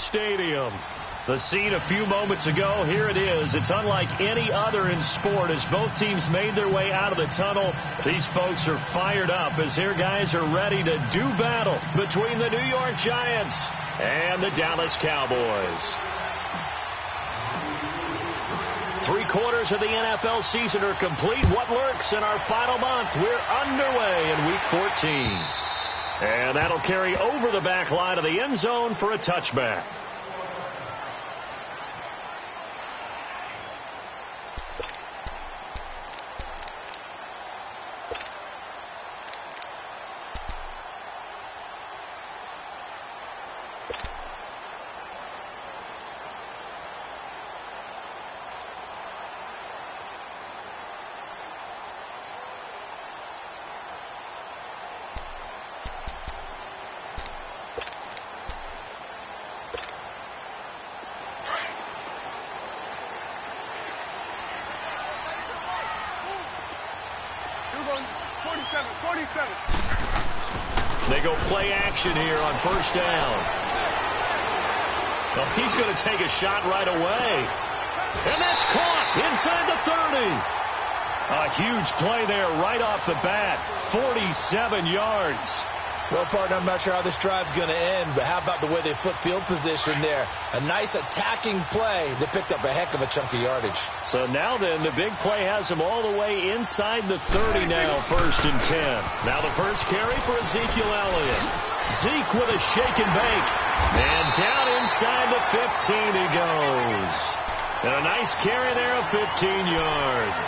Stadium. The scene a few moments ago, here it is. It's unlike any other in sport as both teams made their way out of the tunnel. These folks are fired up as their guys are ready to do battle between the New York Giants and the Dallas Cowboys. 3/4 of the NFL season are complete. What lurks in our final month? We're underway in Week 14. And that'll carry over the back line of the end zone for a touchback. They go play action here on first down. Well, he's going to take a shot right away. And that's caught inside the 30. A huge play there right off the bat. 47 yards. Well, partner, I'm not sure how this drive's going to end, but how about the way they flip field position there? A nice attacking play that picked up a heck of a chunk of yardage. So now then, the big play has him all the way inside the 30 now, 1st and 10. Now the first carry for Ezekiel Elliott. Zeke with a shake and bake. And down inside the 15 he goes. And a nice carry there of 15 yards.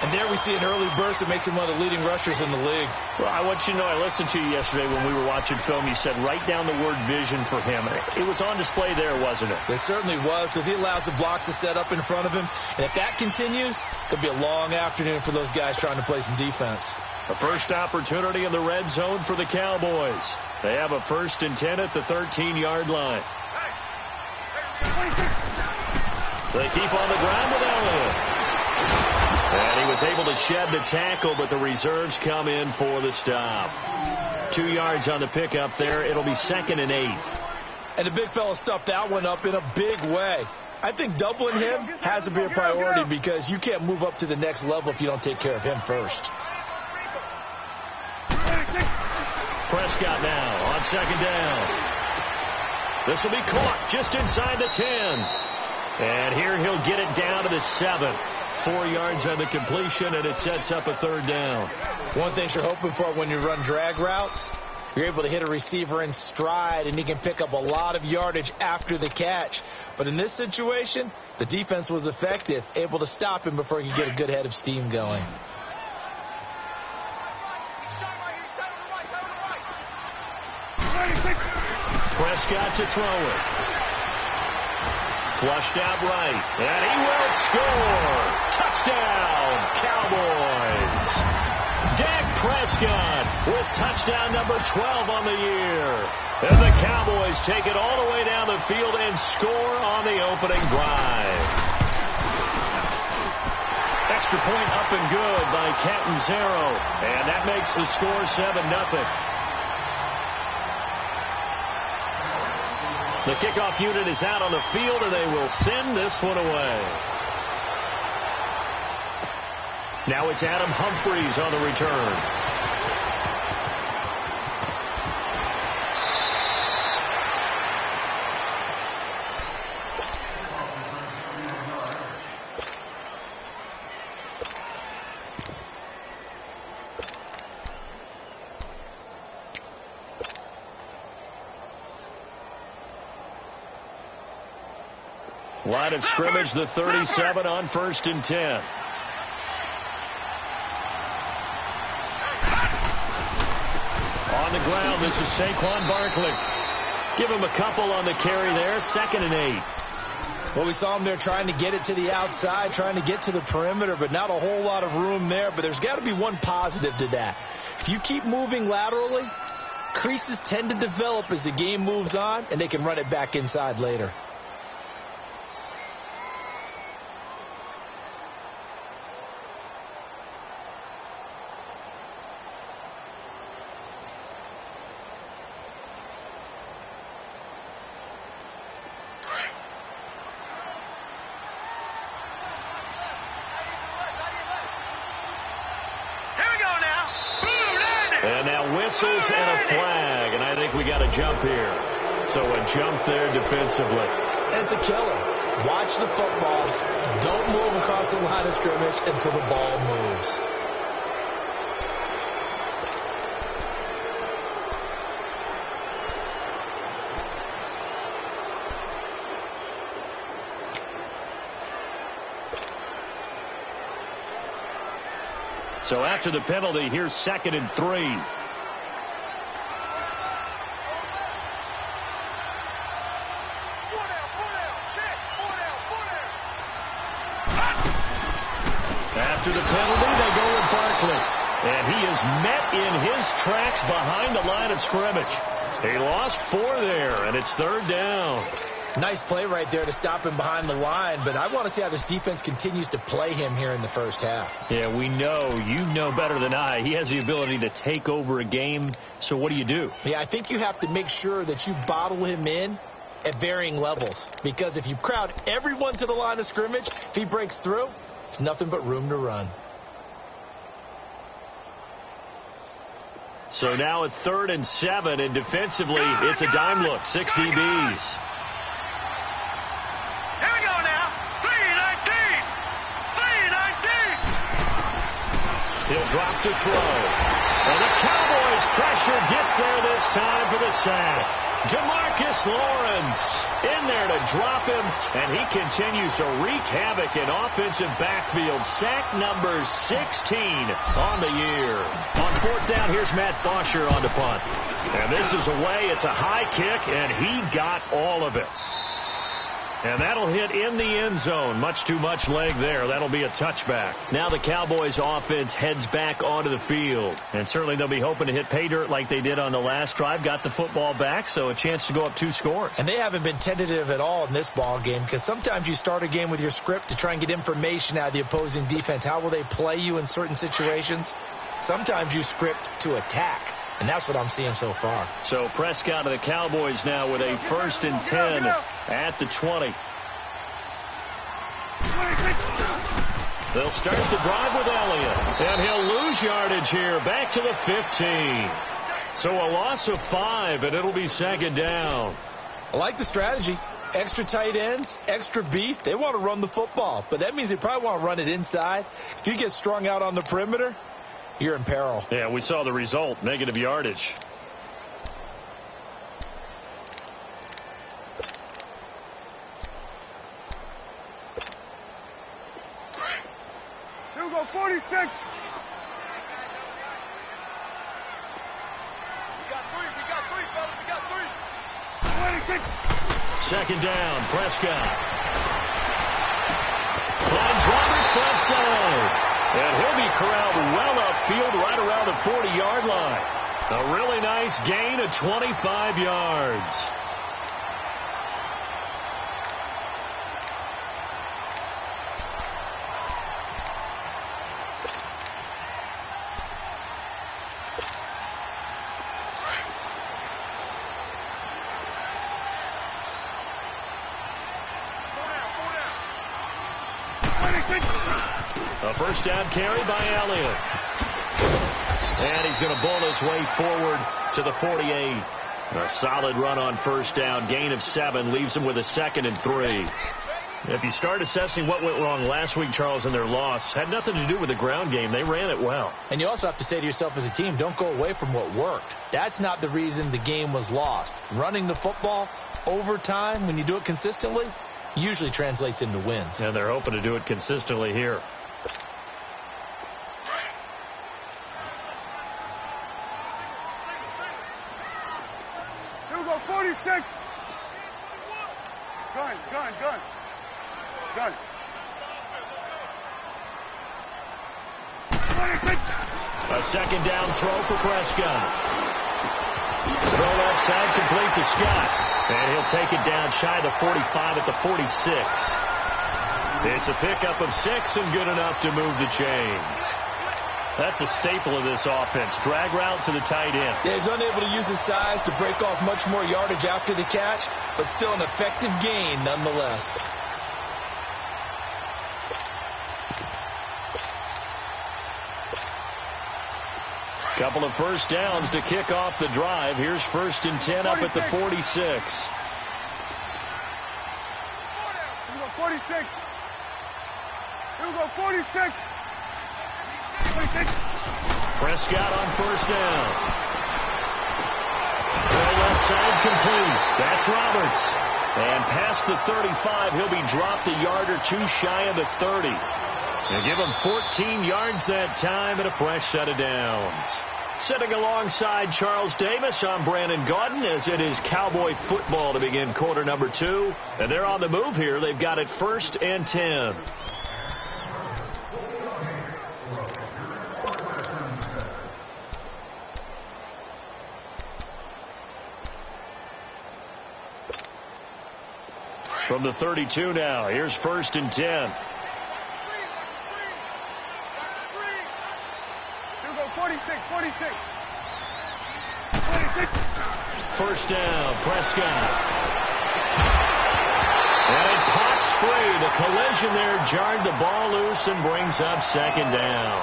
And there we see an early burst that makes him one of the leading rushers in the league. Well, I want you to know, I listened to you yesterday when we were watching film. You said write down the word vision for him. It was on display there, wasn't it? It certainly was, because he allows the blocks to set up in front of him. And if that continues, it'll be a long afternoon for those guys trying to play some defense. A first opportunity in the red zone for the Cowboys. They have a 1st and 10 at the 13-yard line. They keep on the ground with Elliott. And he was able to shed the tackle, but the reserves come in for the stop. 2 yards on the pickup there. It'll be 2nd and 8. And the big fella stuffed that one up in a big way. I think doubling him has to be a priority because you can't move up to the next level if you don't take care of him first. Prescott now on 2nd down. This will be caught just inside the 10. And here he'll get it down to the 7. 4 yards on the completion, and it sets up a 3rd down. One thing you're hoping for when you run drag routes, you're able to hit a receiver in stride, and he can pick up a lot of yardage after the catch. But in this situation, the defense was effective, able to stop him before he could get a good head of steam going. Prescott to throw it. Flushed out right, and he will score. Touchdown, Cowboys. Dak Prescott with touchdown number 12 on the year. And the Cowboys take it all the way down the field and score on the opening drive. Extra point up and good by Catanzaro, and that makes the score 7-0. The kickoff unit is out on the field, and they will send this one away. Now it's Adam Humphries on the return. Line of scrimmage, the 37 on 1st and 10. On the ground, this is Saquon Barkley. Give him a couple on the carry there, 2nd and 8. Well, we saw him there trying to get it to the outside, trying to get to the perimeter, but not a whole lot of room there. But there's got to be one positive to that. If you keep moving laterally, creases tend to develop as the game moves on, and they can run it back inside later. whistles and a flag, and I think we got a jump here. So a jump there defensively. It's a killer. Watch the football. Don't move across the line of scrimmage until the ball moves. So after the penalty, here's 2nd and 3. After the penalty, they go with Barkley. And he is met in his tracks behind the line of scrimmage. He lost 4 there, and it's 3rd down. Nice play right there to stop him behind the line, but I want to see how this defense continues to play him here in the first half. Yeah, we know. You know better than I. He has the ability to take over a game, so what do? Yeah, I think you have to make sure that you bottle him in at varying levels, because if you crowd everyone to the line of scrimmage, if he breaks through, there's nothing but room to run. So now at 3rd and 7, and defensively, it's a dime look, 6 DBs. He'll drop to throw. And the Cowboys pressure gets there this time for the sack. Jamarcus Lawrence in there to drop him, and he continues to wreak havoc in offensive backfield. Sack number 16 on the year. On 4th down, here's Matt Bosher on the punt. And this is away. It's a high kick, and he got all of it. And that'll hit in the end zone. Much too much leg there. That'll be a touchback. Now the Cowboys offense heads back onto the field. And certainly they'll be hoping to hit pay dirt like they did on the last drive. Got the football back, so a chance to go up 2 scores. And they haven't been tentative at all in this ball game, because sometimes you start a game with your script to try and get information out of the opposing defense. How will they play you in certain situations? Sometimes you script to attack. And that's what I'm seeing so far. So Prescott and the Cowboys now with a 1st and 10 at the 20. They'll start the drive with Elliott. And he'll lose yardage here. Back to the 15. So a loss of 5, and it'll be 2nd down. I like the strategy. Extra tight ends, extra beef. They want to run the football. But that means they probably want to run it inside. If you get strung out on the perimeter, you're in peril. Yeah, we saw the result, negative yardage. Here we go, 46. We got 3, fellas, we got 3. 26. 2nd down, Prescott. Finds Roberts left side. And he'll be corralled well upfield right around the 40-yard line. A really nice gain of 25 yards. A 1st down carry by Elliott. And he's going to bowl his way forward to the 48. A solid run on 1st down. Gain of 7 leaves him with a 2nd and 3. If you start assessing what went wrong last week, Charles, in their loss, had nothing to do with the ground game. They ran it well. And you also have to say to yourself as a team, don't go away from what worked. That's not the reason the game was lost. Running the football over time, when you do it consistently, usually translates into wins. And they're hoping to do it consistently here. Here we go, 46. Gun. A 2nd down throw for Prescott. Throw left side complete to Scott. And he'll take it down shy of the 45 at the 46. It's a pickup of 6 and good enough to move the chains. That's a staple of this offense. Drag route to the tight end. Yeah, he's unable to use his size to break off much more yardage after the catch, but still an effective gain nonetheless. Couple of first downs to kick off the drive. Here's 1st and 10 up at the 46. Here we go, 46. Here we go, 46. 46. Prescott on 1st down. To the left side, complete. That's Roberts. And past the 35, he'll be dropped a yard or two shy of the 30. They give him 14 yards that time and a fresh set of downs. Sitting alongside Charles Davis, I'm Brandon Gaudin as it is Cowboy football to begin quarter number 2. And they're on the move here. They've got it 1st and 10. From the 32 now, here's 1st and 10. Here we go, 46, 46. 46. 1st down, Prescott. And it pops free. The collision there jarred the ball loose and brings up 2nd down.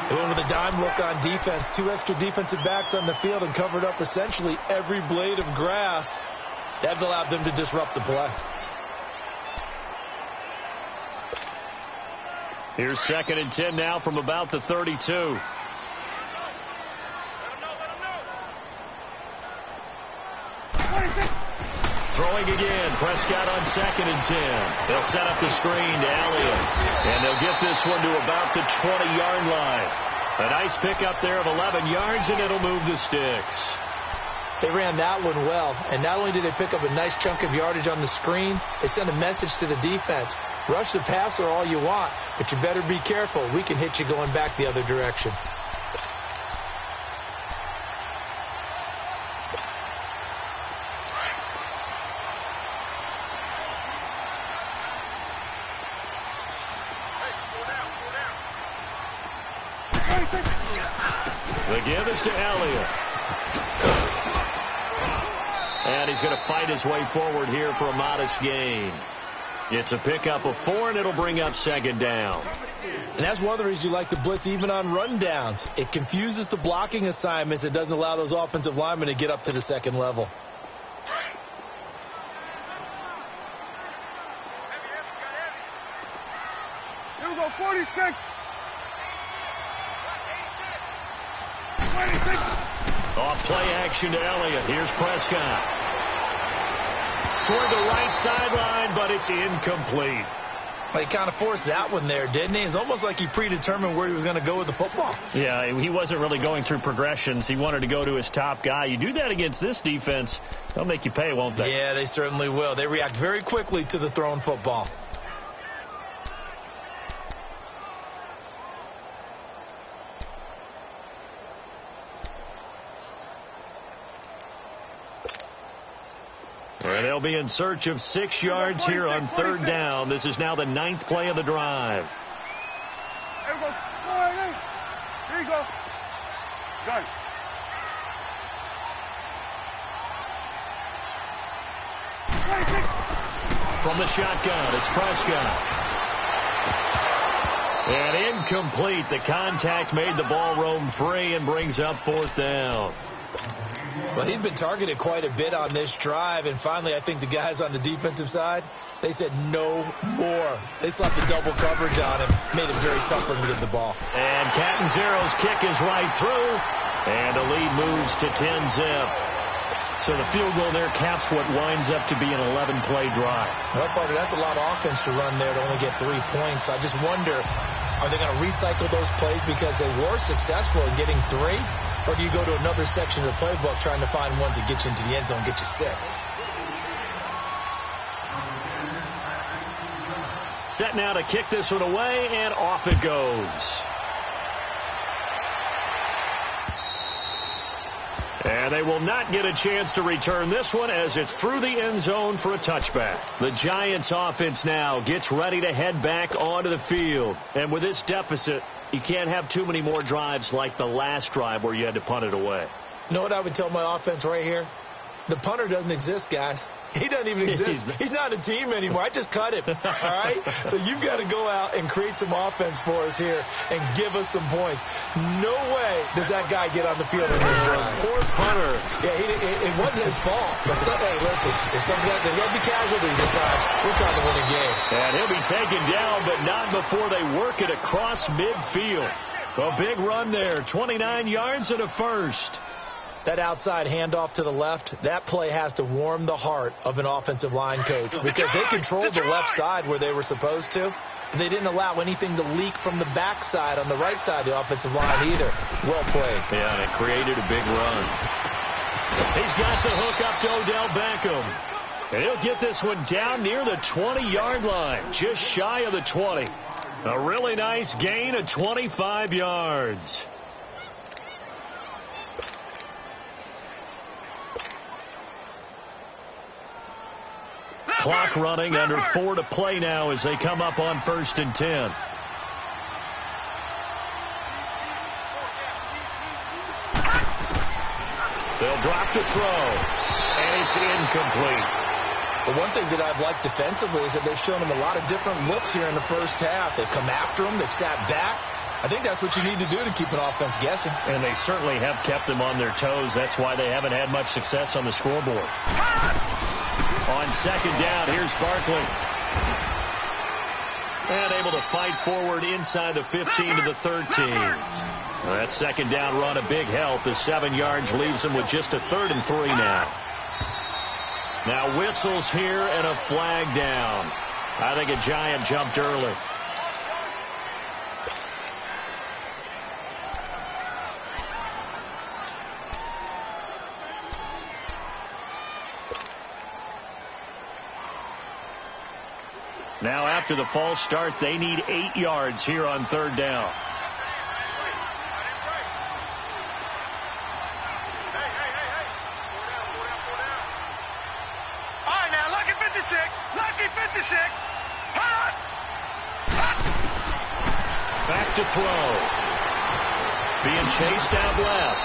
They went with a dime look on defense. 2 extra defensive backs on the field and covered up essentially every blade of grass. That allowed them to disrupt the play. Here's 2nd and 10 now from about the 32. Let him know. Throwing again. Prescott on 2nd and 10. They'll set up the screen to Elliott. And they'll get this one to about the 20-yard line. A nice pickup there of 11 yards, and it'll move the sticks. They ran that one well, and not only did they pick up a nice chunk of yardage on the screen, they sent a message to the defense. Rush the passer all you want, but you better be careful. We can hit you going back the other direction. The give is to Elliott. And he's going to fight his way forward here for a modest gain. It's a pickup of 4, and it'll bring up 2nd down. And that's one of the reasons you like to blitz even on rundowns. It confuses the blocking assignments. It doesn't allow those offensive linemen to get up to the 2nd level. Here we go, 46. 26. Off play action to Elliott. Here's Prescott. Toward the right sideline, but it's incomplete. Well, he kind of forced that one there, didn't he? It's almost like he predetermined where he was going to go with the football. Yeah, he wasn't really going through progressions. He wanted to go to his top guy. You do that against this defense, they'll make you pay, won't they? Yeah, they certainly will. They react very quickly to the thrown football. And they'll be in search of 6 yards here on 3rd down. This is now the 9th play of the drive. Here we go, 48. Here you go. Got it. From the shotgun, it's Prescott. And incomplete. The contact made the ball roam free and brings up 4th down. Well, he'd been targeted quite a bit on this drive, and finally I think the guys on the defensive side, they said no more. They slapped the double coverage on him, made it very tough for him to get the ball. And Catanzaro's kick is right through, and the lead moves to 10-zip. So the field goal there caps what winds up to be an 11-play drive. Well, Carter, that's a lot of offense to run there to only get 3 points. So I just wonder, are they going to recycle those plays because they were successful in getting 3? Or do you go to another section of the playbook trying to find ones that get you into the end zone, get you 6? Set now to kick this one away, and off it goes. And they will not get a chance to return this one as it's through the end zone for a touchback. The Giants offense now gets ready to head back onto the field. And with this deficit, you can't have too many more drives like the last drive where you had to punt it away. You know what I would tell my offense right here? The punter doesn't exist, guys. He doesn't even exist. He's not a team anymore. I just cut him. All right? So you've got to go out and create some offense for us here and give us some points. No way does that guy get on the field in this drive. Poor punter. Yeah, it wasn't his fault. But hey, listen, if there's going to be casualties at times, we're trying to win a game. And he'll be taken down, but not before they work it across midfield. A big run there, 29 yards and a first. That outside handoff to the left, that play has to warm the heart of an offensive line coach because they controlled the left side where they were supposed to. But they didn't allow anything to leak from the backside on the right side of the offensive line either. Well played. Yeah, and it created a big run. He's got the hook up to Odell Beckham. And he'll get this one down near the 20-yard line, just shy of the 20. A really nice gain of 25 yards. Clock running, under 4 to play now as they come up on 1st and 10. They'll drop to throw, and it's incomplete. The one thing that I've liked defensively is that they've shown him a lot of different looks here in the first half. They've come after him. They've sat back. I think that's what you need to do to keep an offense guessing. And they certainly have kept them on their toes. That's why they haven't had much success on the scoreboard. On 2nd down, here's Barkley. And able to fight forward inside the 15 to the 13. That 2nd down run a big help. The 7 yards leaves them with just a 3rd and 3 now. Now whistles here and a flag down. I think a Giant jumped early. Now after the false start, they need 8 yards here on 3rd down. All right, now, lucky 56. Lucky 56. Hot. Back to throw. Being chased out left.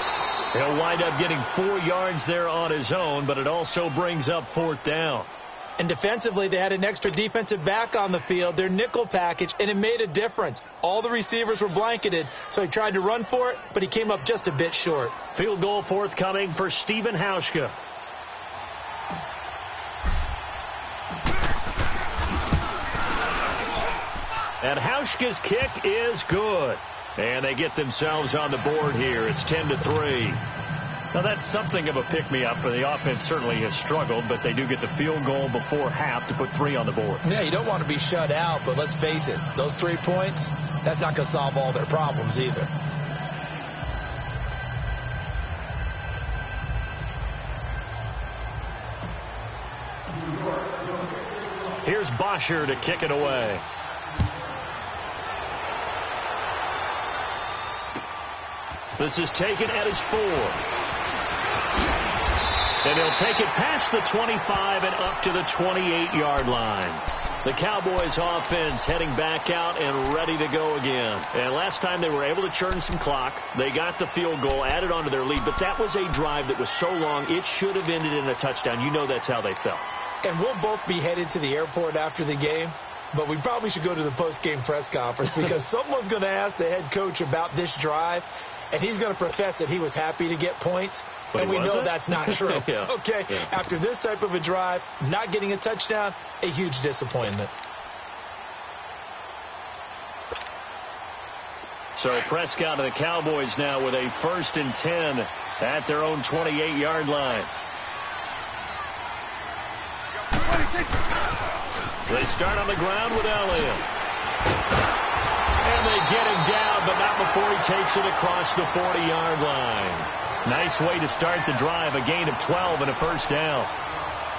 He'll wind up getting 4 yards there on his own, but it also brings up 4th down. And defensively, they had an extra defensive back on the field, their nickel package, and it made a difference. All the receivers were blanketed, so he tried to run for it, but he came up just a bit short. Field goal forthcoming for Stephen Hauschka. And Hauschka's kick is good. And they get themselves on the board here. It's 10-3. Now, that's something of a pick-me-up. The offense certainly has struggled, but they do get the field goal before half to put 3 on the board. Yeah, you don't want to be shut out, but let's face it, those 3 points, that's not going to solve all their problems either. Here's Bosher to kick it away. This is taken at his 4. And he'll take it past the 25 and up to the 28-yard line. The Cowboys offense heading back out and ready to go again. And last time they were able to churn some clock. They got the field goal, added onto their lead. But that was a drive that was so long, it should have ended in a touchdown. You know that's how they felt. And we'll both be headed to the airport after the game. But we probably should go to the post-game press conference because someone's going to ask the head coach about this drive. And he's going to profess that he was happy to get points. But and we know that's not true. Yeah. Okay, yeah. After this type of a drive, not getting a touchdown, a huge disappointment. So Prescott and the Cowboys now with a 1st and 10 at their own 28-yard line. They start on the ground with Elliott. And they get him down, but not before he takes it across the 40-yard line. Nice way to start the drive, a gain of 12 and a 1st down.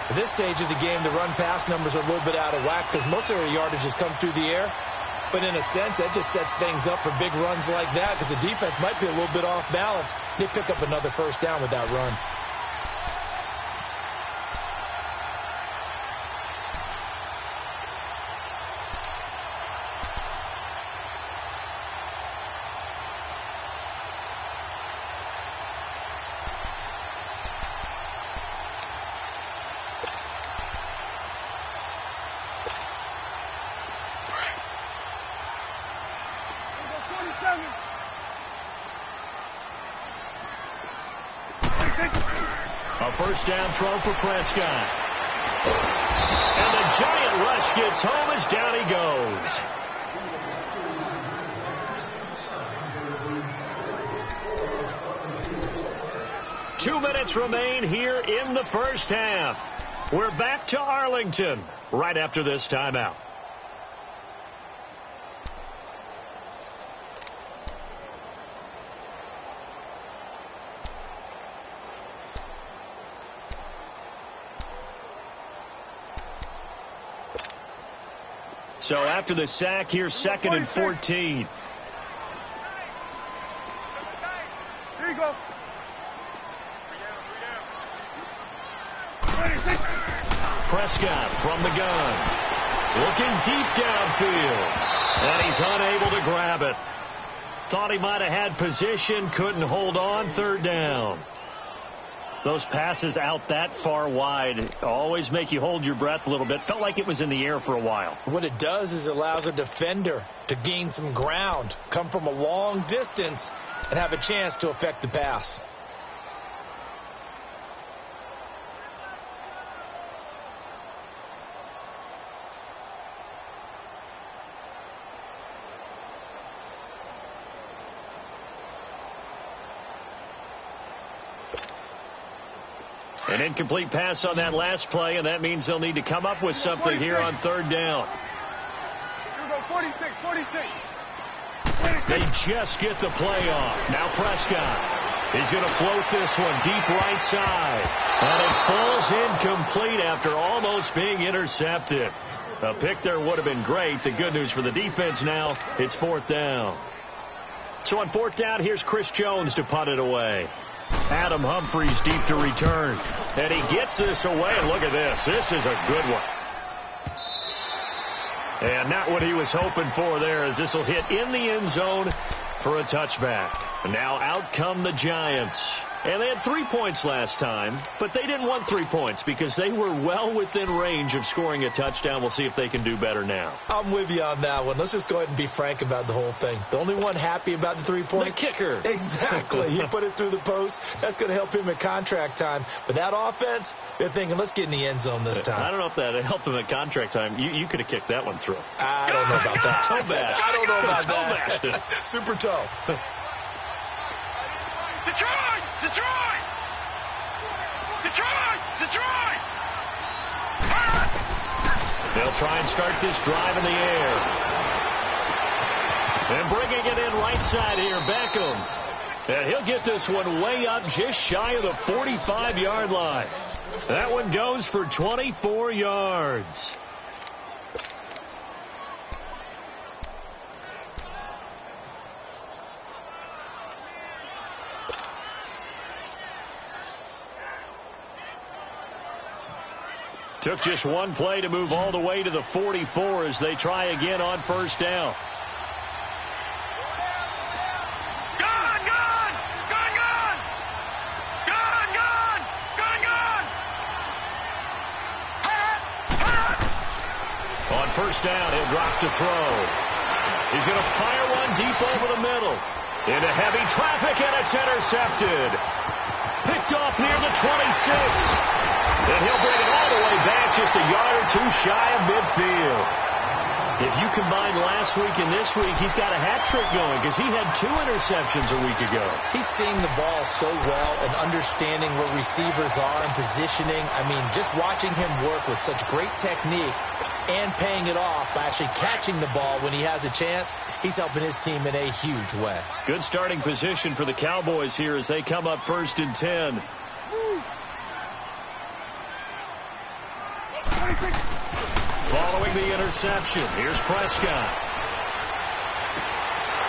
At this stage of the game, the run-pass numbers are a little bit out of whack because most of their yardage has come through the air. But in a sense, that just sets things up for big runs like that because the defense might be a little bit off balance. They pick up another 1st down with that run. first down throw for Prescott. And the giant rush gets home as down he goes. Two minutes remain here in the first half. We're back to Arlington right after this timeout. So after the sack, here's 2nd and 14. Here you go. Prescott from the gun. Looking deep downfield. And he's unable to grab it. Thought he might have had position, couldn't hold on, 3rd down. Those passes out that far wide always make you hold your breath a little bit. Felt like it was in the air for a while. What it does is it allows a defender to gain some ground, come from a long distance, and have a chance to affect the pass. An incomplete pass on that last play, and that means they'll need to come up with something here on 3rd down. Here we go, 46, 46. They just get the play off. Now Prescott. He's going to float this one deep right side. And it falls incomplete after almost being intercepted. A pick there would have been great. The good news for the defense now, it's 4th down. So on 4th down, here's Chris Jones to punt it away. Adam Humphries deep to return. And he gets this away. And look at this. This is a good one. And not what he was hoping for there, as this will hit in the end zone for a touchback. And now out come the Giants. And they had 3 points last time, but they didn't want 3 points because they were well within range of scoring a touchdown. We'll see if they can do better now. I'm with you on that one. Let's just go ahead and be frank about the whole thing. The only one happy about the 3-point? The kicker. Exactly. He put it through the post. That's going to help him at contract time. But that offense, they're thinking, let's get in the end zone this time. I don't know if that helped him at contract time. You could have kicked that one through. I don't know about that. Toe bash. I don't know about toe that. Super toe. Detroit! Detroit! Detroit! Detroit! They'll try and start this drive in the air. And bringing it in right side here, Beckham. And he'll get this one way up just shy of the 45-yard line. That one goes for 24 yards. Took just one play to move all the way to the 44 as they try again on 1st down. Gun! Gun! Gun! Gun! Gun! Gun! Gun! Gun! On 1st down, he'll drop to throw. He's going to fire one deep over the middle. Into heavy traffic, and it's intercepted. Picked off near the 26. And he'll bring it all the way back just a yard or two shy of midfield. If you combine last week and this week, he's got a hat trick going because he had 2 interceptions a week ago. He's seeing the ball so well and understanding where receivers are and positioning. I mean, just watching him work with such great technique and paying it off by actually catching the ball when he has a chance, he's helping his team in a huge way. Good starting position for the Cowboys here as they come up 1st and 10. Following the interception, here's Prescott.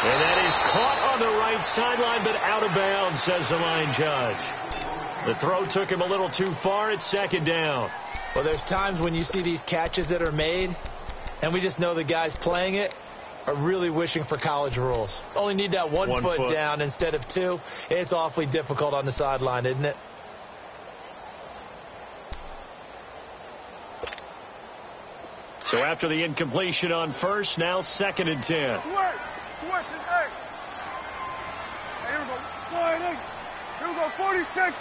And that is caught on the right sideline, but out of bounds, says the line judge. The throw took him a little too far. It's 2nd down. Well, there's times when you see these catches that are made, and we just know the guys playing it are really wishing for college rules. Only need that one foot down instead of 2. It's awfully difficult on the sideline, isn't it? So after the incompletion on 1st, now 2nd and 10. Switch and X. Here we go. 48. Here we go. 46.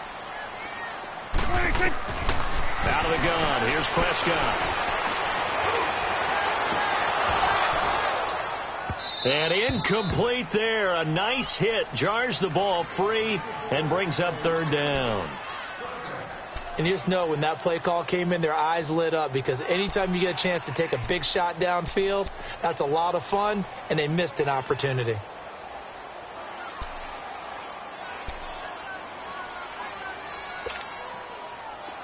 46. Out of the gun, here's Prescott. And incomplete there. A nice hit. Jars the ball free and brings up third down. And you just know when that play call came in, their eyes lit up, because anytime you get a chance to take a big shot downfield, that's a lot of fun, and they missed an opportunity.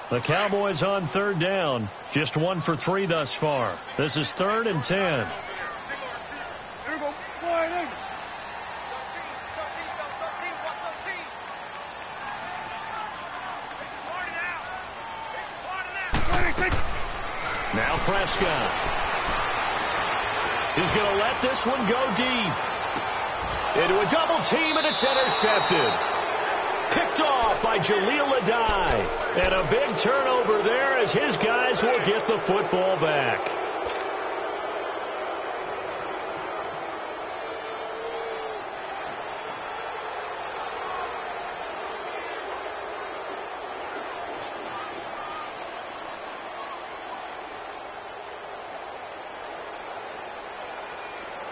The Cowboys on third down. Just 1 for 3 thus far. This is 3rd and 10. Now Prescott. He's going to let this one go deep. Into a double team, and it's intercepted. Picked off by Jaleel Adai. And a big turnover there as his guys will get the football back.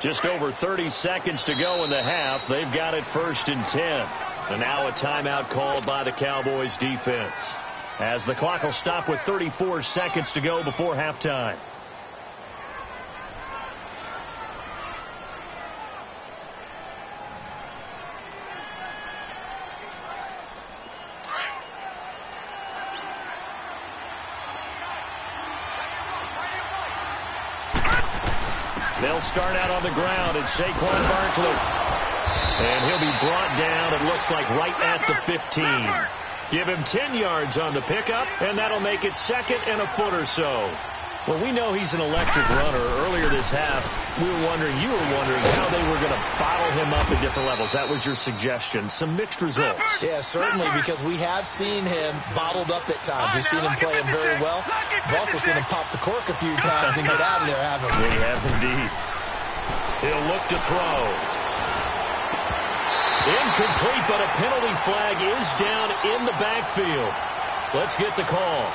Just over 30 seconds to go in the half. They've got it 1st and 10. And now a timeout called by the Cowboys defense, as the clock will stop with 34 seconds to go before halftime. They'll start out on the ground. It's Saquon Barkley. And he'll be brought down, it looks like, right at the 15. Give him 10 yards on the pickup, and that'll make it 2nd and a foot or so. Well, we know he's an electric runner. Earlier this half, you were wondering how they were going to bottle him up at different levels. That was your suggestion. Some mixed results. Yeah, certainly, because we have seen him bottled up at times. We've seen him play him very well. We've also seen him pop the cork a few times and get out of there, haven't we? We have indeed. He'll look to throw. Incomplete, but a penalty flag is down in the backfield. Let's get the call.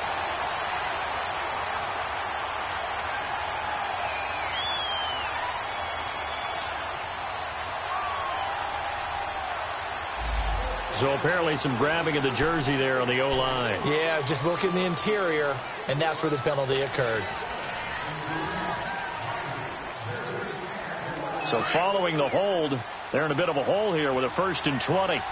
So apparently some grabbing of the jersey there on the O-line. Yeah, just look in the interior, and that's where the penalty occurred. So following the hold, they're in a bit of a hole here with a 1st and 20. Gun!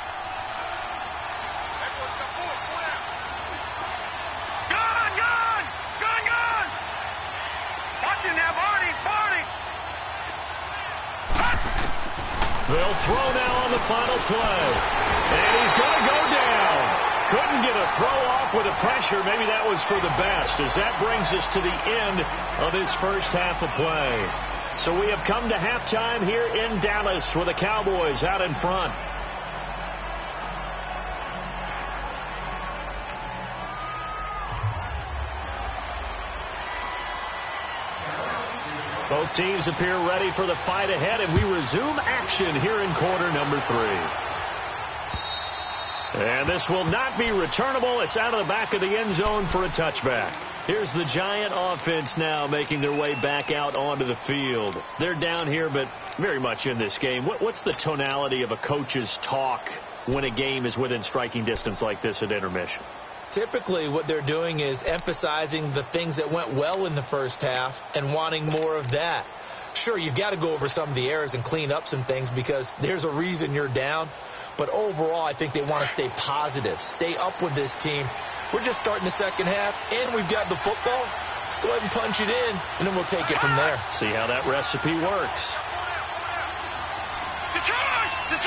Watch it now, Barney! They'll throw now on the final play. And he's going to go down. Couldn't get a throw off with the pressure. Maybe that was for the best, as that brings us to the end of this first half of play. So we have come to halftime here in Dallas with the Cowboys out in front. Both teams appear ready for the fight ahead, and we resume action here in quarter number 3. And this will not be returnable. It's out of the back of the end zone for a touchback. Here's the Giant offense now making their way back out onto the field. They're down here, but very much in this game. What's the tonality of a coach's talk when a game is within striking distance like this at intermission? Typically, what they're doing is emphasizing the things that went well in the first half and wanting more of that. Sure, you've got to go over some of the errors and clean up some things because there's a reason you're down. But overall, I think they want to stay positive, stay up with this team. We're just starting the second half, and we've got the football. Let's go ahead and punch it in, and then we'll take it from there. See how that recipe works. Detroit! Gun!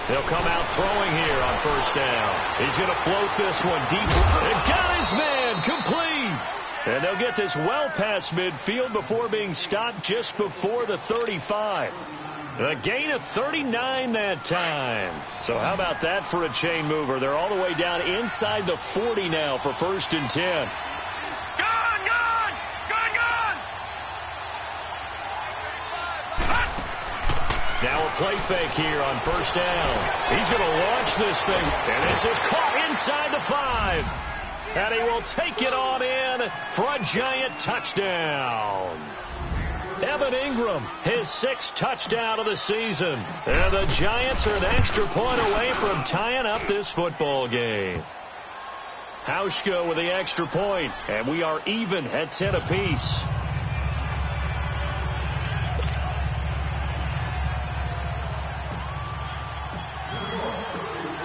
He'll come out throwing here on first down. He's going to float this one deep. And got his man complete. And they'll get this well past midfield before being stopped just before the 35. A gain of 39 that time. So how about that for a chain mover? They're all the way down inside the 40 now for 1st and 10. Gun! Now a play fake here on first down. He's going to launch this thing, and this is caught inside the 5. And he will take it on in for a Giant touchdown. Evan Ingram, his 6th touchdown of the season. And the Giants are an extra point away from tying up this football game. Hauschka with the extra point, and we are even at 10 apiece.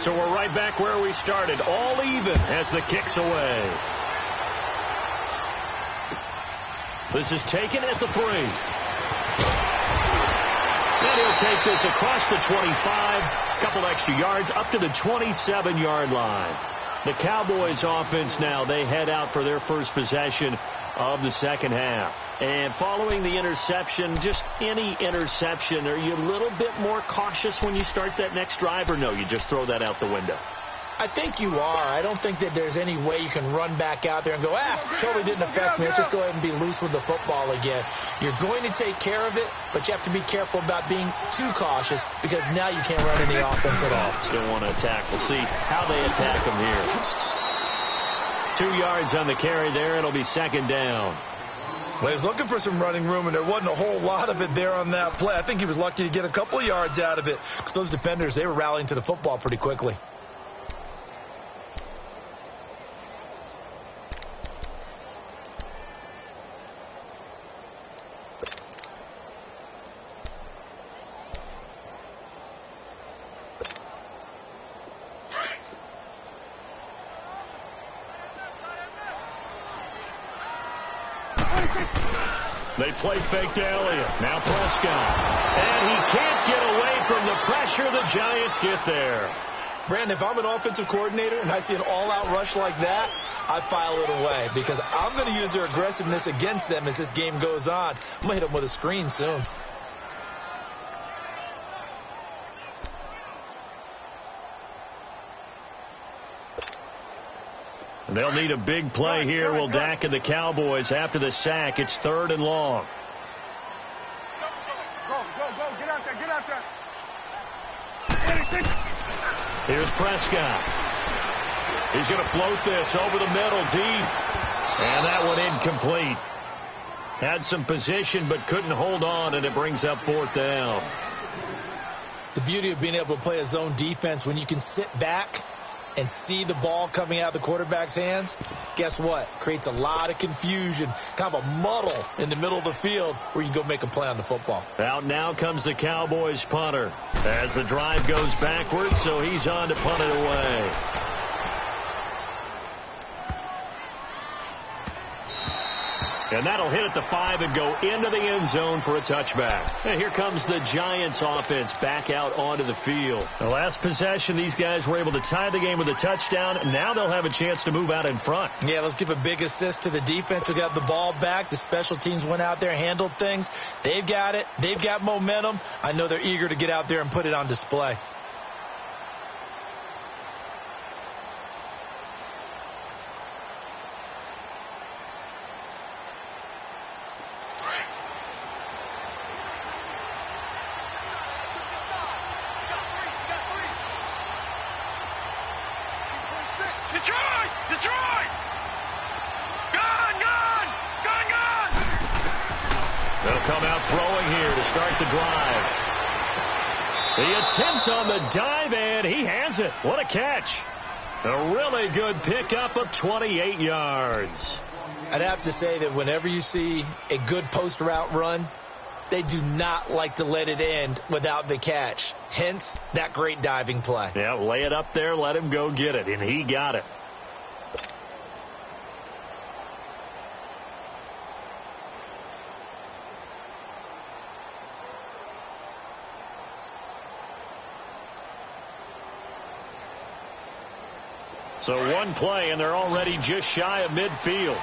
So we're right back where we started, all even as the kick's away. This is taken at the 3. And he'll take this across the 25, couple extra yards up to the 27-yard line. The Cowboys offense now, they head out for their first possession of the second half. And following the interception, just any interception, are you a little bit more cautious when you start that next drive, or no, you just throw that out the window? I think you are. I don't think that there's any way you can run back out there and go, totally didn't affect me. Let's just go ahead and be loose with the football again. You're going to take care of it, but you have to be careful about being too cautious because now you can't run any offense at all. Still want to attack. We'll see how they attack them here. 2 yards on the carry there. It'll be second down. Well, he was looking for some running room, and there wasn't a whole lot of it there on that play. I think he was lucky to get a couple of yards out of it because those defenders, they were rallying to the football pretty quickly. They play fake to Elliott. Now Prescott. And he can't get away from the pressure. The Giants get there. Brandon, if I'm an offensive coordinator and I see an all-out rush like that, I file it away because I'm going to use their aggressiveness against them as this game goes on. I'm going to hit them with a screen soon. They'll need a big play here. Will Dak and the Cowboys after the sack. It's 3rd and long. Go. Get out there. Here's Prescott. He's going to float this over the middle deep. And that one incomplete. Had some position but couldn't hold on, and it brings up 4th down. The beauty of being able to play a zone defense when you can sit back and see the ball coming out of the quarterback's hands, guess what? Creates a lot of confusion, kind of a muddle in the middle of the field where you can go make a play on the football. Out now comes the Cowboys punter as the drive goes backwards, so he's on to punt it away. And that'll hit at the 5 and go into the end zone for a touchback. And here comes the Giants offense back out onto the field. The last possession, these guys were able to tie the game with a touchdown. And now they'll have a chance to move out in front. Yeah, let's give a big assist to the defense who got the ball back. The special teams went out there, handled things. They've got it. They've got momentum. I know they're eager to get out there and put it on display. Detroit! Gone! They'll come out throwing here to start the drive. The attempt on the dive, and he has it. What a catch. A really good pickup of 28 yards. I'd have to say that whenever you see a good post route run, they do not like to let it end without the catch. Hence, that great diving play. Yeah, lay it up there, let him go get it, and he got it. So one play, and they're already just shy of midfield.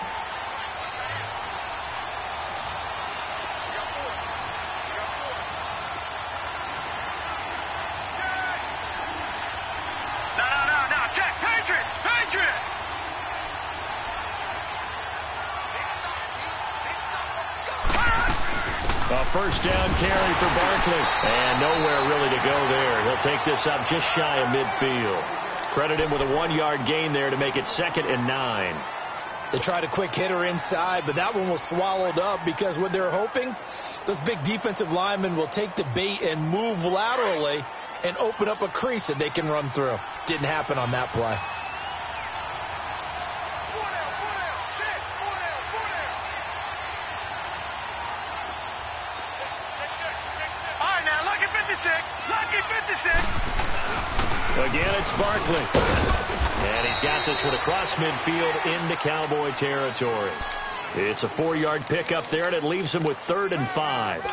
No, check, Patriot! A first down carry for Barkley. And nowhere really to go there. He'll take this up just shy of midfield. Credit him with a 1-yard gain there to make it 2nd and 9. They tried a quick hitter inside, but that one was swallowed up because what they're hoping, those big defensive linemen will take the bait and move laterally and open up a crease that they can run through. Didn't happen on that play. Again, it's Barkley. And he's got this one across midfield into Cowboy territory. It's a 4-yard pickup there, and it leaves him with 3rd and 5.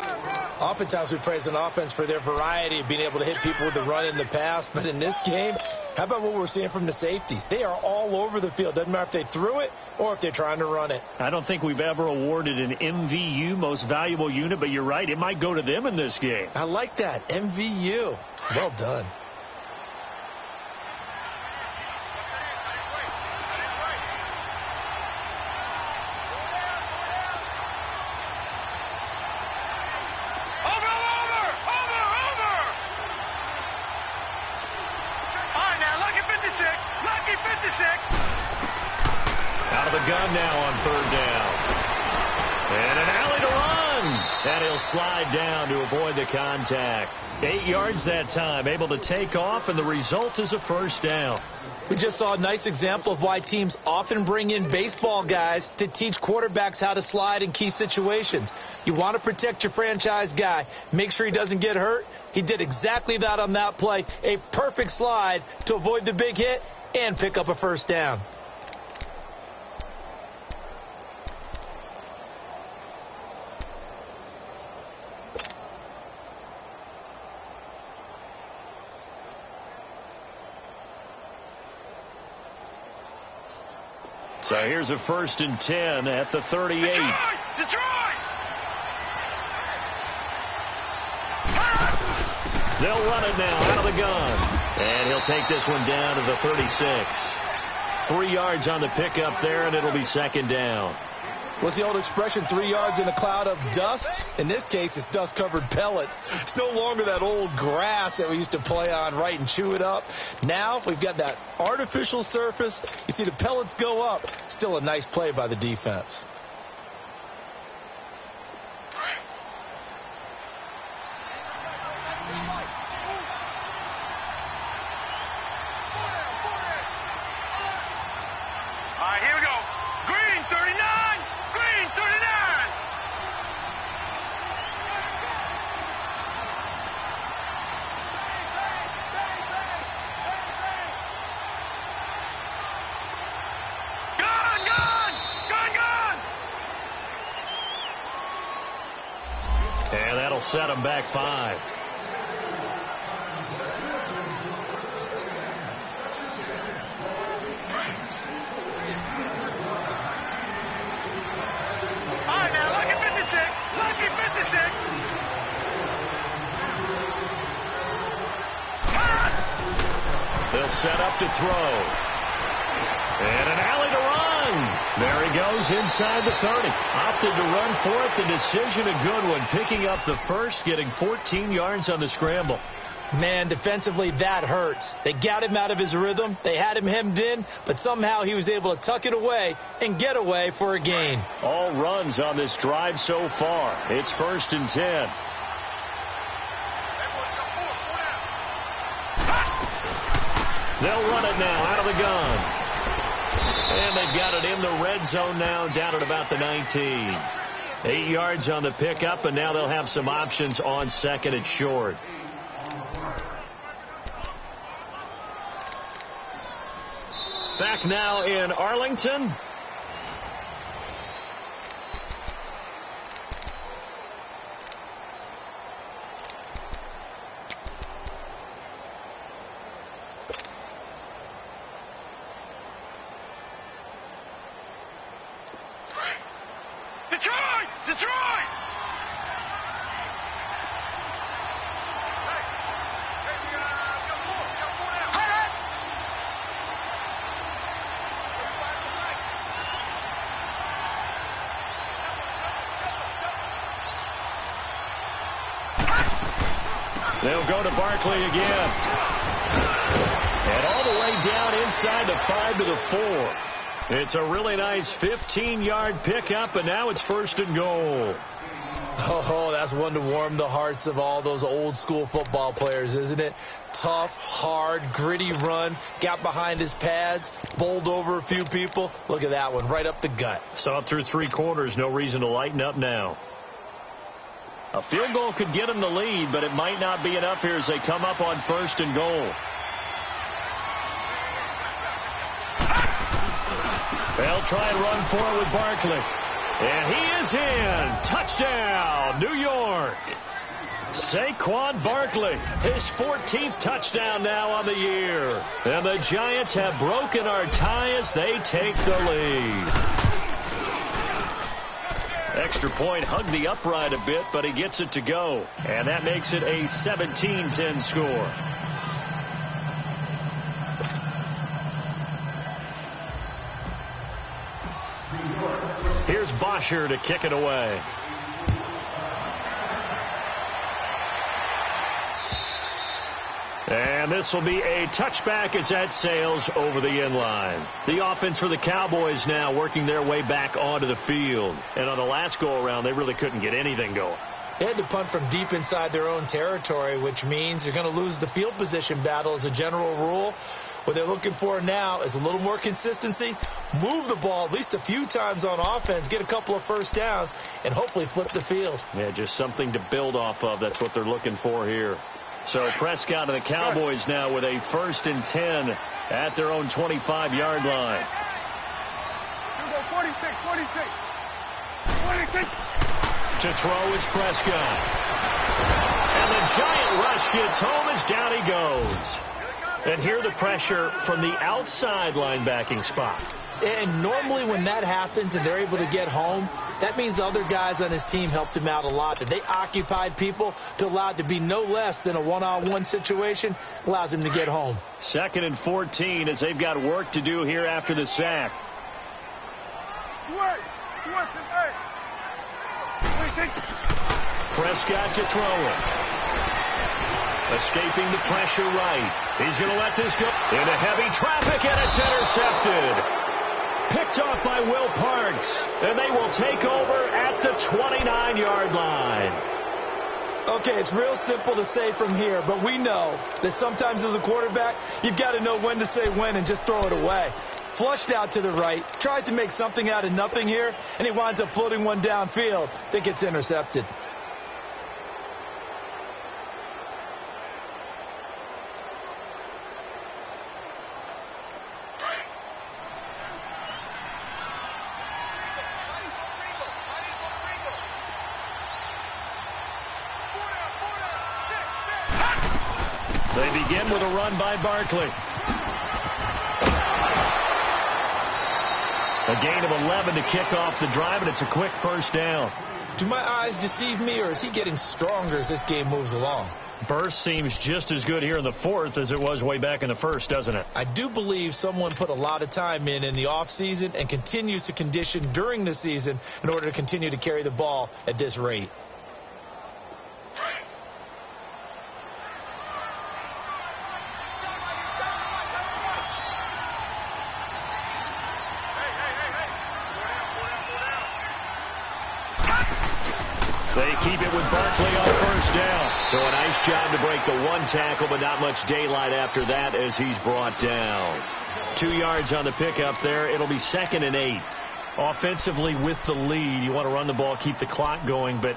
Oftentimes we praise an offense for their variety of being able to hit people with the run in the pass. But in this game, how about what we're seeing from the safeties? They are all over the field. Doesn't matter if they threw it or if they're trying to run it. I don't think we've ever awarded an MVU, most valuable unit, but you're right. It might go to them in this game. I like that. MVU. Well done. Out of the gun now on 3rd down. And an alley to run. And he'll slide down to avoid the contact. 8 yards that time, able to take off, and the result is a 1st down. We just saw a nice example of why teams often bring in baseball guys to teach quarterbacks how to slide in key situations. You want to protect your franchise guy. Make sure he doesn't get hurt. He did exactly that on that play. A perfect slide to avoid the big hit and pick up a 1st down. So here's a 1st and 10 at the 38. Detroit! They'll run it now out of the gun. And he'll take this one down to the 36. 3 yards on the pickup there, and it'll be 2nd down. What's the old expression, 3 yards in a cloud of dust? In this case, it's dust-covered pellets. It's no longer that old grass that we used to play on, right, and chew it up. Now we've got that artificial surface. You see the pellets go up. Still a nice play by the defense. All right, here we go. Green, 39. Green, 39. Gun, gun, gun, gun. And that'll set him back 5. They'll set up to throw. And an alley to run. There he goes inside the 30. Opted to run for it. The decision a good one. Picking up the 1st, getting 14 yards on the scramble. Man, defensively, that hurts. They got him out of his rhythm. They had him hemmed in, but somehow he was able to tuck it away and get away for a gain. All runs on this drive so far. It's 1st and 10. They'll run it now out of the gun. And they've got it in the red zone now, down at about the 19. 8 yards on the pickup, and now they'll have some options on 2nd and short. Back now in Arlington. Detroit! Detroit! They'll go to Barkley again. And all the way down inside the 5 to the 4. It's a really nice 15-yard pickup, and now it's 1st and goal. Oh, that's one to warm the hearts of all those old-school football players, isn't it? Tough, hard, gritty run, got behind his pads, bowled over a few people. Look at that one, right up the gut. Saw it through 3 quarters, no reason to lighten up now. A field goal could get him the lead, but it might not be enough here as they come up on 1st and goal. They'll try and run for it with Barkley. And he is in. Touchdown, New York. Saquon Barkley, his 14th touchdown now on the year. And the Giants have broken our tie as they take the lead. Extra point hugged the upright a bit, but he gets it to go. And that makes it a 17-10 score. Here's Bosher to kick it away. And this will be a touchback as that sails over the end line. The offense for the Cowboys now working their way back onto the field. And on the last go-around, they really couldn't get anything going. They had to punt from deep inside their own territory, which means they're going to lose the field position battle as a general rule. What they're looking for now is a little more consistency, move the ball at least a few times on offense, get a couple of first downs, and hopefully flip the field. Yeah, just something to build off of. That's what they're looking for here. So Prescott and the Cowboys now with a 1st and 10 at their own 25-yard line. 46. To throw is Prescott. And the giant rush gets home as down he goes. And here the pressure from the outside linebacking spot. And normally when that happens and they're able to get home, that means the other guys on his team helped him out a lot. That they occupied people to allow it to be no less than a one-on-one situation, allows him to get home. 2nd and 14 as they've got work to do here after the sack. Prescott to throw it. Escaping the pressure right. He's going to let this go into heavy traffic, and it's intercepted. Picked off by Will Parks, and they will take over at the 29-yard line. Okay, it's real simple to say from here, but we know that sometimes as a quarterback, you've got to know when to say when and just throw it away. Flushed out to the right, tries to make something out of nothing here, and he winds up floating one downfield. I think it's intercepted. They begin with a run by Barkley. A gain of 11 to kick off the drive, and it's a quick first down. Do my eyes deceive me, or is he getting stronger as this game moves along? Burst seems just as good here in the 4th as it was way back in the 1st, doesn't it? I do believe someone put a lot of time in the offseason and continues to condition during the season in order to continue to carry the ball at this rate. They keep it with Barkley on first down. So a nice job to break the one tackle, but not much daylight after that as he's brought down. 2 yards on the pickup there. It'll be 2nd and 8. Offensively with the lead, you want to run the ball, keep the clock going, but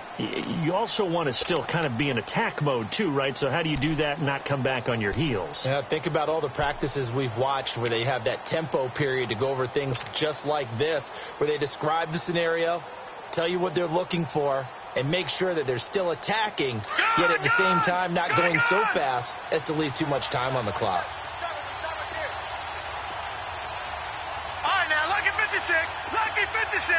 you also want to still kind of be in attack mode too, right? So how do you do that and not come back on your heels? Yeah, think about all the practices we've watched where they have that tempo period to go over things just like this, where they describe the scenario, tell you what they're looking for, and make sure that they're still attacking, yet at the same time not going so fast as to leave too much time on the clock. All right, now, lucky 56. Lucky 56.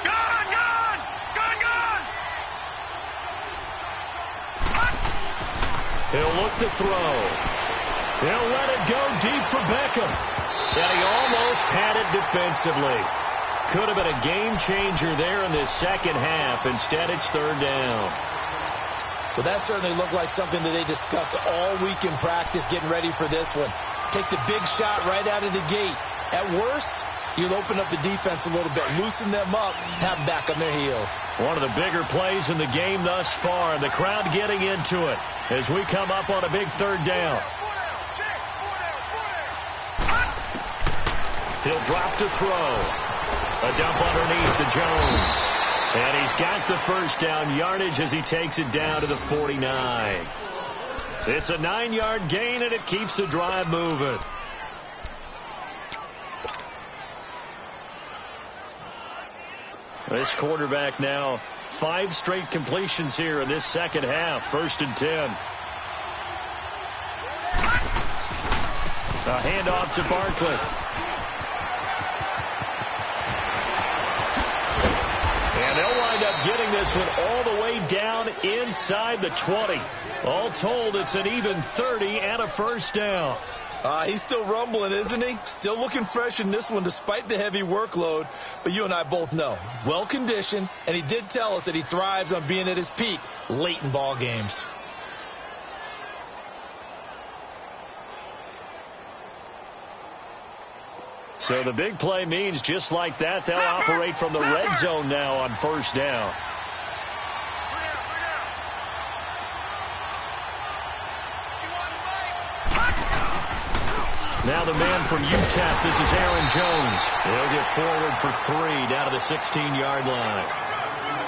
Gone. He'll look to throw. He'll let it go deep for Beckham. And he almost had it defensively. could have been a game changer there in this second half. Instead, it's third down. Well, that certainly looked like something that they discussed all week in practice getting ready for this one. Take the big shot right out of the gate. At worst, you'll open up the defense a little bit, loosen them up, have them back on their heels. One of the bigger plays in the game thus far, and the crowd getting into it as we come up on a big third down. He'll drop to throw. A dump underneath to Jones. And he's got the first down yardage as he takes it down to the 49. It's a 9-yard gain, and it keeps the drive moving. This quarterback now 5 straight completions here in this second half. 1st and 10. A handoff to Barkley. And they'll wind up getting this one all the way down inside the 20. All told, it's an even 30 and a first down. He's still rumbling, isn't he? Still looking fresh in this one despite the heavy workload. But you and I both know, well-conditioned, and he did tell us that he thrives on being at his peak late in ball games. So the big play means just like that, they'll operate from the red zone now on first down. Now the man from UTEP, this is Aaron Jones. He'll get forward for 3 down to the 16-yard line.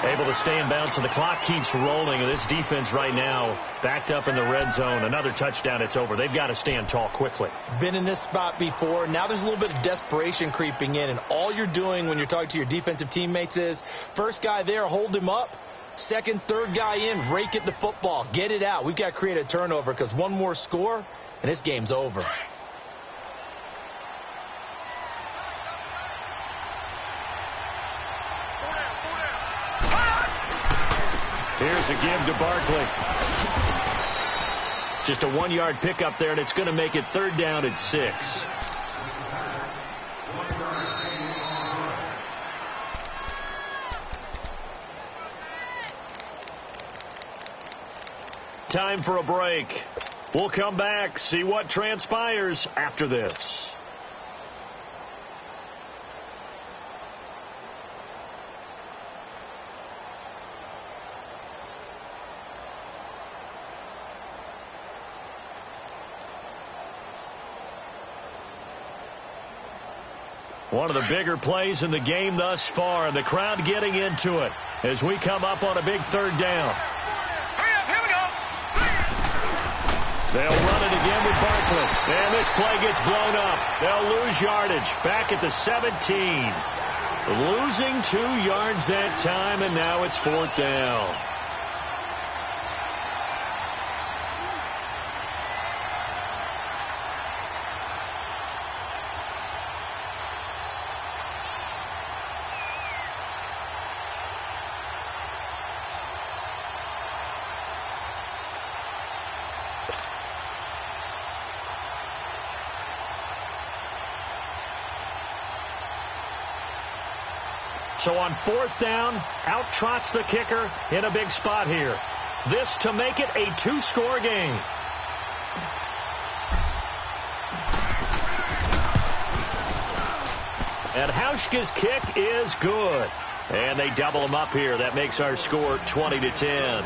Able to stay in bounds, so the clock keeps rolling. And this defense right now backed up in the red zone. Another touchdown, it's over. They've got to stand tall quickly. Been in this spot before. Now there's a little bit of desperation creeping in. And all you're doing when you're talking to your defensive teammates is, first guy there, hold him up. Second, third guy in, rake at the football. Get it out. We've got to create a turnover because one more score, and this game's over. Here's a give to Barkley. Just a 1-yard pickup there, and it's going to make it third down at 6. Time for a break. We'll come back, see what transpires after this. One of the bigger plays in the game thus far, and the crowd getting into it as we come up on a big third down. Hurry up, here we go. They'll run it again with Barkley. And this play gets blown up. They'll lose yardage back at the 17. Losing 2 yards that time, and now it's 4th down. So on 4th down, out trots the kicker in a big spot here. This to make it a 2-score game. And Hauschka's kick is good. And they double him up here. That makes our score 20-10.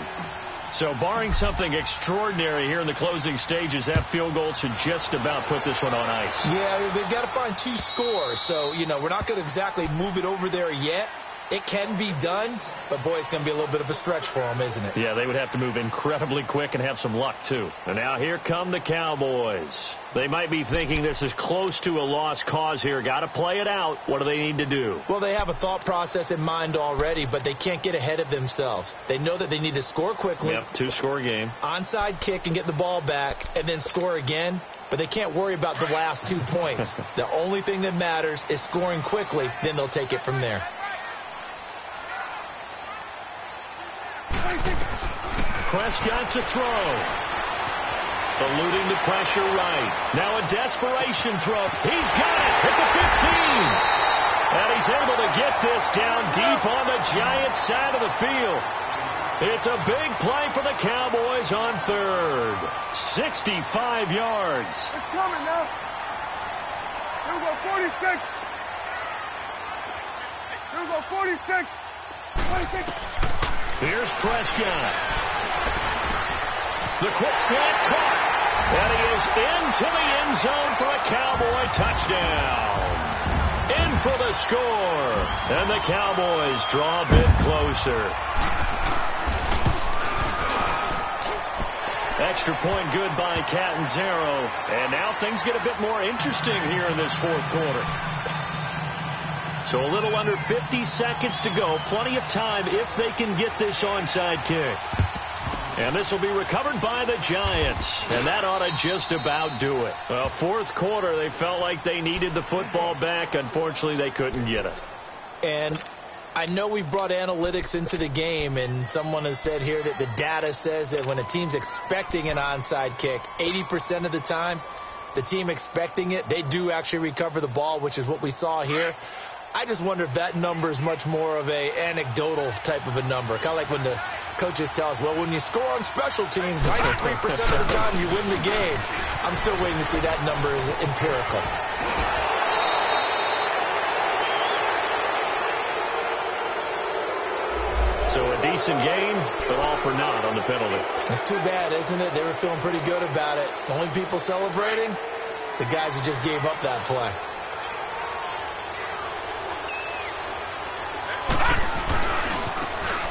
So barring something extraordinary here in the closing stages, that field goal should just about put this one on ice. Yeah, they've got to find 2 scores. So, we're not going to exactly move it over there yet. It can be done, but, boy, it's going to be a little bit of a stretch for them, isn't it? Yeah, they would have to move incredibly quick and have some luck, too. And now here come the Cowboys. They might be thinking this is close to a lost cause here. Got to play it out. What do they need to do? Well, they have a thought process in mind already, but they can't get ahead of themselves. They know that they need to score quickly. Yep, 2-score game. Onside kick and get the ball back and then score again. But they can't worry about the last 2 points. The only thing that matters is scoring quickly. Then they'll take it from there. Prescott to throw. Eluding the pressure right. Now a desperation throw. He's got it at the 15. And he's able to get this down deep on the Giants' side of the field. It's a big play for the Cowboys on third. 65 yards. It's coming now. Here we go, 46. Here we go, 46. 26. Here's Prescott. The quick slant caught. And he is into the end zone for a Cowboy touchdown. In for the score. And the Cowboys draw a bit closer. Extra point good by Catanzaro. And now things get a bit more interesting here in this fourth quarter. So a little under 50 seconds to go. Plenty of time if they can get this onside kick. And this will be recovered by the Giants. And that ought to just about do it. Fourth quarter, they felt like they needed the football back. Unfortunately, they couldn't get it. And I know we brought analytics into the game, and someone has said here that the data says that when a team's expecting an onside kick, 80% of the time, the team expecting it, they do actually recover the ball, which is what we saw here. I just wonder if that number is much more of a anecdotal type of a number. Kind of like when the coaches tell us, well, when you score on special teams, 93% of the time you win the game. I'm still waiting to see that number is empirical. So a decent game, but all for naught on the penalty. That's too bad, isn't it? They were feeling pretty good about it. Only people celebrating, the guys who just gave up that play.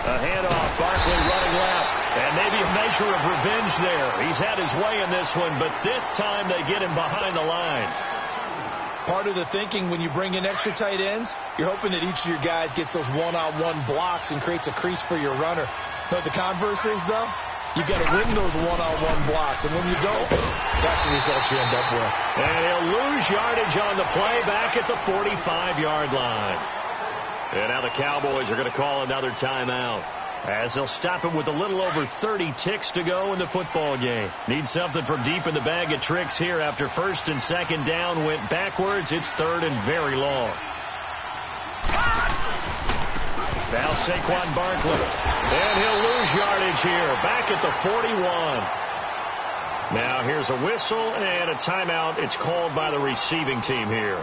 A handoff, Barkley running left. And maybe a measure of revenge there. He's had his way in this one, but this time they get him behind the line. Part of the thinking when you bring in extra tight ends, you're hoping that each of your guys gets those one-on-one blocks and creates a crease for your runner. But the converse is, though, you've got to win those one-on-one blocks. And when you don't, that's the result you end up with. And he'll lose yardage on the play back at the 45-yard line. And now the Cowboys are going to call another timeout, as they'll stop it with a little over 30 ticks to go in the football game. Need something from deep in the bag of tricks here after first and second down went backwards. It's third and very long. Now Saquon Barkley. And he'll lose yardage here, back at the 41. Now here's a whistle and a timeout. It's called by the receiving team here,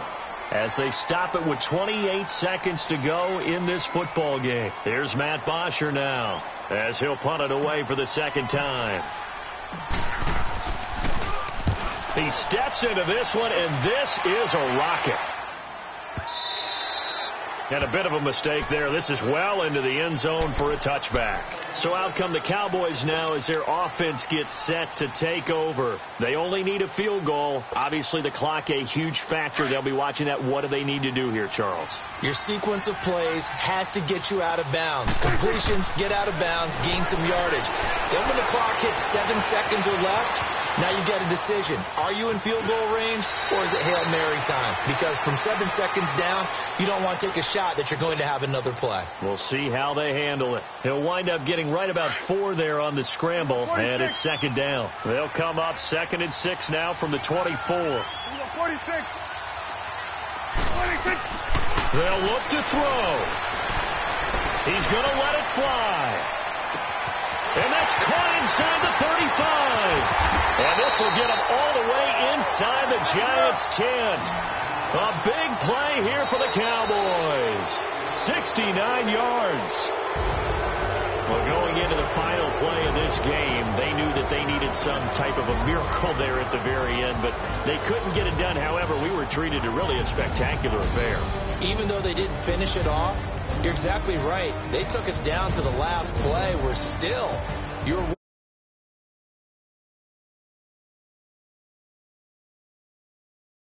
as they stop it with 28 seconds to go in this football game. Here's Matt Bosher now, as he'll punt it away for the second time. He steps into this one, and this is a rocket. And a bit of a mistake there. This is well into the end zone for a touchback. So out come the Cowboys now as their offense gets set to take over. They only need a field goal. Obviously, the clock a huge factor. They'll be watching that. What do they need to do here, Charles? Your sequence of plays has to get you out of bounds. Completions, get out of bounds, gain some yardage. Then when the clock hits 7 seconds or left, now you get a decision. Are you in field goal range, or is it Hail Mary time? Because from 7 seconds down, you don't want to take a shot that you're going to have another play. We'll see how they handle it. He'll wind up getting right about 4 there on the scramble, 46. And it's second down. They'll come up 2nd and 6 now from the 24. 46. 26. They'll look to throw. He's going to let it fly. And that's caught inside the 35. And this will get him all the way inside the Giants' 10. A big play here for the Cowboys. 69 yards. Well, going into the final play of this game, they knew that they needed some type of a miracle there at the very end, but they couldn't get it done. However, we were treated to really a spectacular affair. Even though they didn't finish it off, you're exactly right. They took us down to the last play. We're still, you're